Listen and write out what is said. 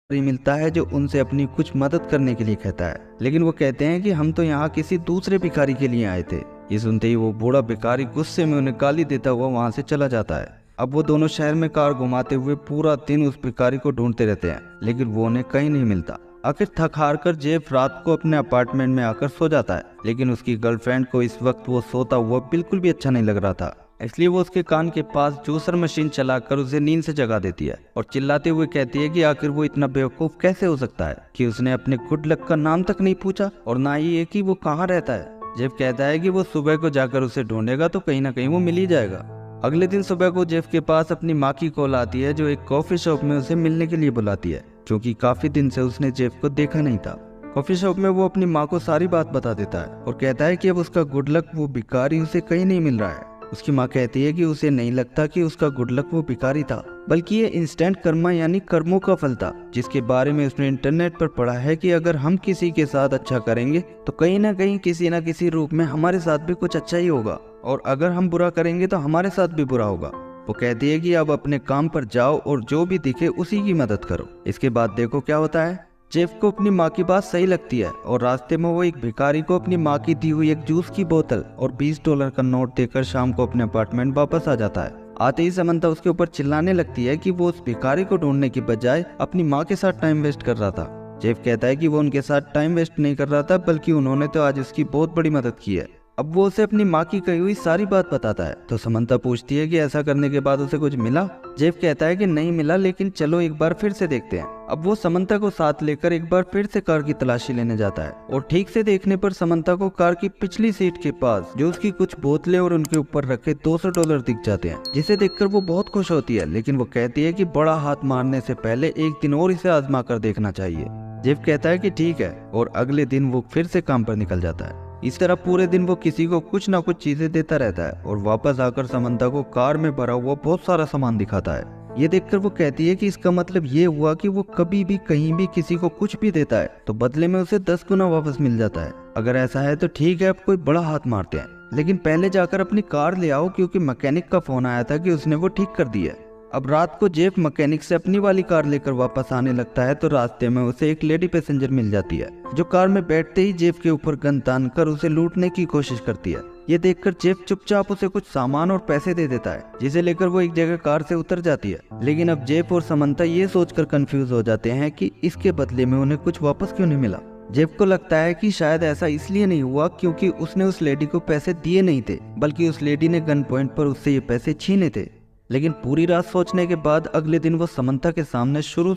मिलता है जो उनसे अपनी कुछ मदद करने के लिए कहता है, लेकिन वो कहते हैं कि हम तो यहाँ किसी दूसरे भिखारी के लिए आए थे। ये सुनते ही वो बूढ़ा भिखारी गुस्से में उन्हें गाली देता हुआ वहाँ से चला जाता है। अब वो दोनों शहर में कार घुमाते हुए पूरा दिन उस भिखारी को ढूंढते रहते हैं, लेकिन वो उन्हें कहीं नहीं मिलता। आखिर थक हार कर जेफ रात को अपने अपार्टमेंट में आकर सो जाता है, लेकिन उसकी गर्लफ्रेंड को इस वक्त वो सोता हुआ बिल्कुल भी अच्छा नहीं लग रहा था। इसलिए वो उसके कान के पास जूसर मशीन चलाकर उसे नींद से जगा देती है और चिल्लाते हुए कहती है कि आखिर वो इतना बेवकूफ कैसे हो सकता है कि उसने अपने गुड लक का नाम तक नहीं पूछा और ना ही ये कि वो कहाँ रहता है। जेफ कहता है कि वो सुबह को जाकर उसे ढूंढेगा तो कहीं ना कहीं वो मिल ही जाएगा। अगले दिन सुबह को जेफ के पास अपनी माँ की कॉल आती है जो एक कॉफी शॉप में उसे मिलने के लिए बुलाती है, क्योंकि काफी दिन से उसने जेफ को देखा नहीं था। कॉफी शॉप में वो अपनी माँ को सारी बात बता देता है और कहता है कि अब उसका गुड लक वो भिखारी उसे कहीं नहीं मिल रहा है। उसकी माँ कहती है कि उसे नहीं लगता कि उसका गुड लक वो भिखारी था, बल्कि ये इंस्टेंट कर्मा यानी कर्मों का फल था, जिसके बारे में उसने इंटरनेट पर पढ़ा है कि अगर हम किसी के साथ अच्छा करेंगे तो कहीं ना कहीं किसी न किसी रूप में हमारे साथ भी कुछ अच्छा ही होगा, और अगर हम बुरा करेंगे तो हमारे साथ भी बुरा होगा। वो कहती है कि अब अपने काम पर जाओ और जो भी दिखे उसी की मदद करो। इसके बाद देखो क्या होता है। जेफ को अपनी माँ की बात सही लगती है और रास्ते में वो एक भिखारी को अपनी माँ की दी हुई एक जूस की बोतल और $20 का नोट देकर शाम को अपने अपार्टमेंट वापस आ जाता है। आते ही समंता उसके ऊपर चिल्लाने लगती है कि वो उस भिखारी को ढूंढने की बजाय अपनी माँ के साथ टाइम वेस्ट कर रहा था। जेफ कहता है कि वो उनके साथ टाइम वेस्ट नहीं कर रहा था, बल्कि उन्होंने तो आज उसकी बहुत बड़ी मदद की है। अब वो उसे अपनी माँ की कही हुई सारी बात बताता है तो समंता पूछती है कि ऐसा करने के बाद उसे कुछ मिला। जेफ कहता है कि नहीं मिला, लेकिन चलो एक बार फिर से देखते हैं। अब वो समंता को साथ लेकर एक बार फिर से कार की तलाशी लेने जाता है और ठीक से देखने पर समंता को कार की पिछली सीट के पास जो उसकी कुछ बोतलें और उनके ऊपर रखे $200 दिख जाते हैं, जिसे देखकर वो बहुत खुश होती है, लेकिन वो कहती है कि बड़ा हाथ मारने से पहले एक दिन और इसे आजमा कर देखना चाहिए। जेफ कहता है कि ठीक है और अगले दिन वो फिर से काम पर निकल जाता है। इस तरह पूरे दिन वो किसी को कुछ ना कुछ चीजें देता रहता है और वापस आकर समंता को कार में भरा हुआ बहुत सारा सामान दिखाता है। ये देखकर वो कहती है कि इसका मतलब ये हुआ कि वो कभी भी कहीं भी किसी को कुछ भी देता है तो बदले में उसे 10 गुना वापस मिल जाता है। अगर ऐसा है तो ठीक है, अब कोई बड़ा हाथ मारते हैं, लेकिन पहले जाकर अपनी कार ले आओ, क्योंकि मैकेनिक का फोन आया था कि उसने वो ठीक कर दी है। अब रात को जेफ मैकेनिक से अपनी वाली कार लेकर वापस आने लगता है तो रास्ते में उसे एक लेडी पैसेंजर मिल जाती है जो कार में बैठते ही जेफ के ऊपर गन तान कर उसे लूटने की कोशिश करती है। ये देखकर जेफ चुपचाप उसे कुछ सामान और पैसे दे देता है, जिसे लेकर वो एक जगह कार से उतर जाती है। लेकिन अब जेफ और समंता ये सोचकर कंफ्यूज हो जाते हैं कि इसके बदले में उन्हें कुछ वापस क्यों नहीं मिला। जेफ को लगता है कि शायद ऐसा इसलिए नहीं हुआ क्योंकि उसने उस लेडी को पैसे दिए नहीं थे, बल्कि उस लेडी ने गन पॉइंट पर उससे ये पैसे छीने थे। लेकिन पूरी रात सोचने के बाद अगले दिन वो समंता के सामने शुरू